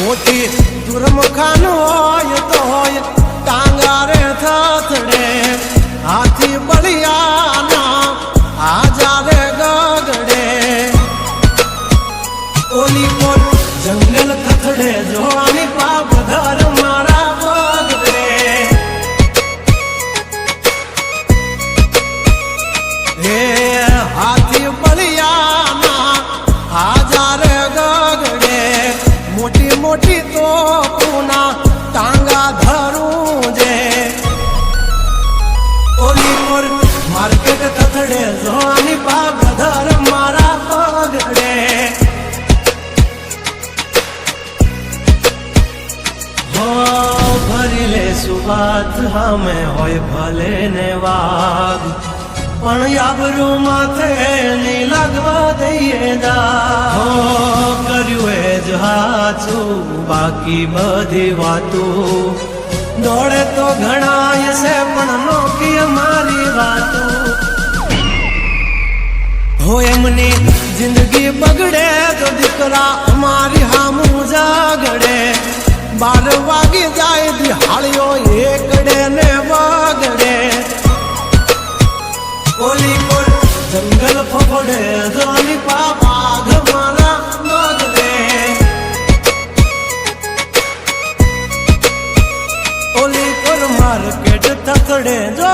મોટી દુર્મખાન હોય તો હોય ટાંગારે થથડે હાથી બળિયાના આજારે ગગડે ઓલી કોલ જંગલ થથડે જોવાની પાપધર મારા બગડે હે હાથી બળિયાના આજારે ગગડે મોટી મોટી તો પૂના ટાંગા ધરું જે ઓલી કોર માર્કેટ થથડે જોવાની પાપધર મારા બગડે ભરી લે સુવાત હમે હોય ભલે ને વાગ પણ યાબરૂ માથે ની લાગવા દઈએ દા કર્યું એ જ હાચું બાકી બધી વાતું દોડે તો ઘણાય છે પણ નોકી મારી વાતું હો એમની જિંદગી બગડે તો દીકરા અમારી હામું જાગડે 12 વાગી જાય દિહાળીઓ એકડે ને વગડે ઓલી કોલ જંગલ ફફડે જોની પાપાઘ મારા બગડે ઓલી કોલ માર્કેટ થથડે જો